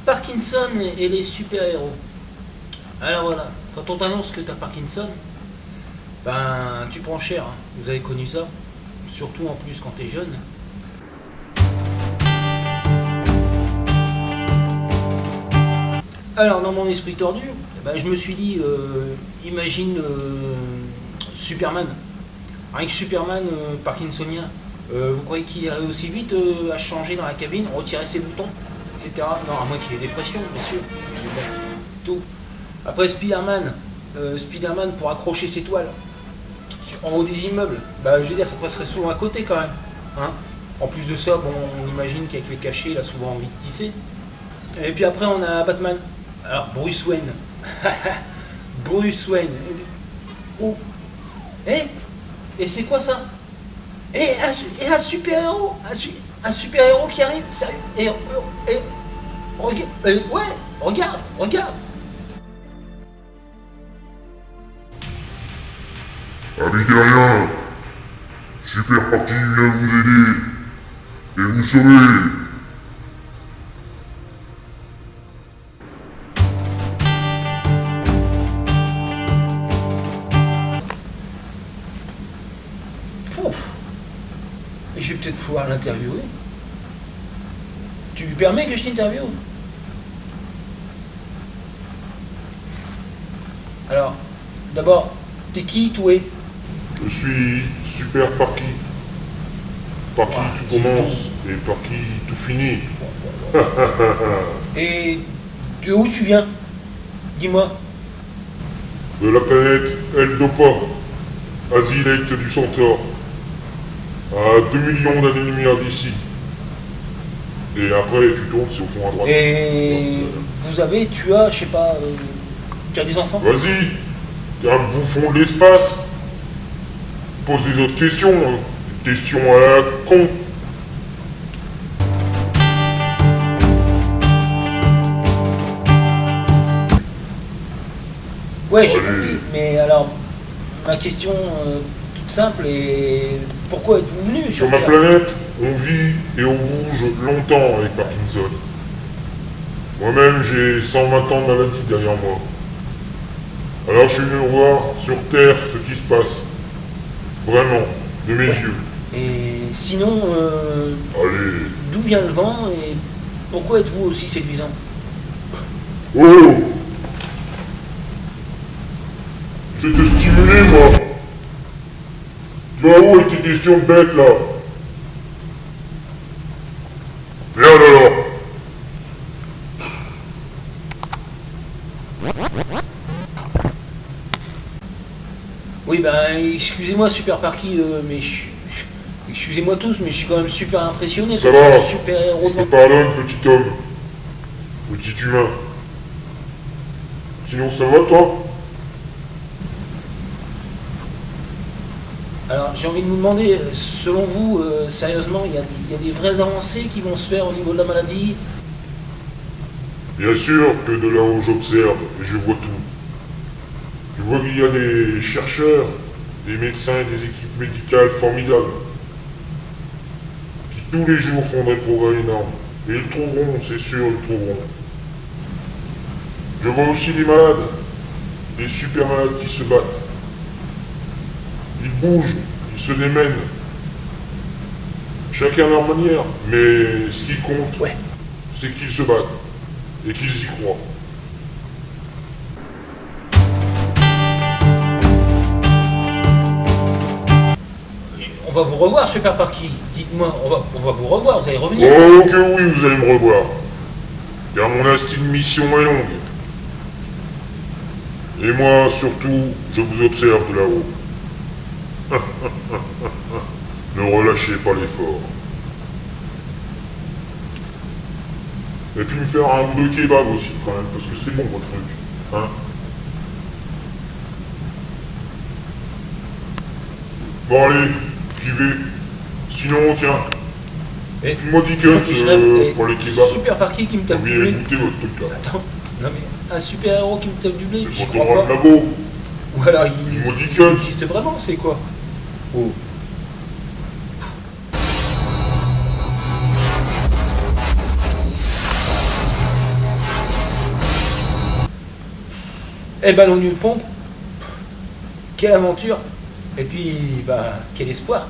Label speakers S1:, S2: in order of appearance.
S1: Parkinson et les super-héros. Alors voilà, quand on t'annonce que t'as Parkinson, ben tu prends cher, hein. Vous avez connu ça. Surtout en plus quand t'es jeune. Alors dans mon esprit tordu, ben, je me suis dit, imagine Superman. Avec Superman parkinsonien, vous croyez qu'il irait aussi vite à changer dans la cabine, retirer ses boutons, etc. Non, à moins qu'il ait des pressions, bien sûr. Tout. Après Spider-Man, Spider-Man pour accrocher ses toiles en haut des immeubles, bah, je veux dire, ça passerait souvent à côté quand même. Hein, en plus de ça, bon, on imagine qu'avec les cachets, il a souvent envie de tisser. Et puis après, on a Batman. Alors, Bruce Wayne. Bruce Wayne. Oh. Et c'est quoi ça? Un super-héros, un super-héros qui arrive, sérieux, regarde.
S2: Amis terriens, Super Party vient vous aider et vous sauver.
S1: Pouf. Je vais peut-être pouvoir l'interviewer. Tu lui permets que je t'interviewe? Alors, d'abord, t'es qui, toi?
S2: Je suis Super Parky. Par qui tout commence et par qui tout finit.
S1: Et de où tu viens? Dis-moi.
S2: De la planète Eldopa, Asilect du Centaure, à 2 millions d'années-lumière d'ici. Et après, tu tournes, c'est au fond à droite.
S1: Et tu as, je sais pas, tu as des enfants?
S2: Vas-y, t'es un bouffon de l'espace. Pose des autres questions, hein. Des questions à la con.
S1: Ouais, j'ai
S2: Allez.
S1: compris. Mais alors, ma question toute simple est pourquoi êtes-vous venu
S2: Sur ma
S1: Terre?
S2: planète, on vit et on bouge longtemps avec Parkinson. Moi-même, j'ai 120 ans de maladie derrière moi. Alors je suis venu voir sur Terre ce qui se passe. Vraiment, de mes yeux.
S1: Et sinon,
S2: Allez.
S1: d'où vient le vent et pourquoi êtes-vous aussi séduisant?
S2: Oh! Je vais te stimuler, moi. Tu vas où avec tes questions bêtes, là? Merde alors.
S1: Oui, ben, excusez-moi, Super Parky, mais excusez-moi tous, mais je suis quand même super impressionné.
S2: Ça
S1: quoi.
S2: va.
S1: Je suis super héros
S2: Je te pardonne, petit homme. Petit humain. Sinon, ça va, toi?
S1: Alors, j'ai envie de vous demander, selon vous, sérieusement, il y a des vraies avancées qui vont se faire au niveau de la maladie?
S2: Bien sûr que de là-haut j'observe et je vois tout. Je vois qu'il y a des chercheurs, des médecins et des équipes médicales formidables qui tous les jours font des progrès énormes. Et ils trouveront, c'est sûr, ils trouveront. Je vois aussi des malades, des super malades qui se battent. Ils bougent, ils se démènent. Chacun à leur manière, mais ce qui compte,
S1: Ouais.
S2: c'est qu'ils se battent et qu'ils y croient.
S1: On va vous revoir, Super Parky. Dites-moi, on va vous revoir, vous allez revenir.
S2: Oh que oui, vous allez me revoir. Car mon instinct de mission est longue. Et moi, surtout, je vous observe de là-haut. Ne relâchez pas l'effort. Et puis me faire un bout de kebab aussi, quand même, parce que c'est bon, votre truc. Hein? Bon, allez, j'y vais. Sinon, tiens,
S1: Et
S2: une modiquette
S1: je rêve,
S2: pour les kebabs.
S1: Super Parky qui me tape du
S2: Oubliez
S1: blé.
S2: goûter votre truc, là.
S1: Attends, non mais un super héros qui me tape du blé, j'y
S2: C'est pour
S1: crois
S2: ton
S1: pas.
S2: labo.
S1: Ou alors
S2: Une
S1: il
S2: modiquette.
S1: existe vraiment, c'est quoi? Oh. et ballon d'une pompe, quelle aventure, et puis bah quel espoir.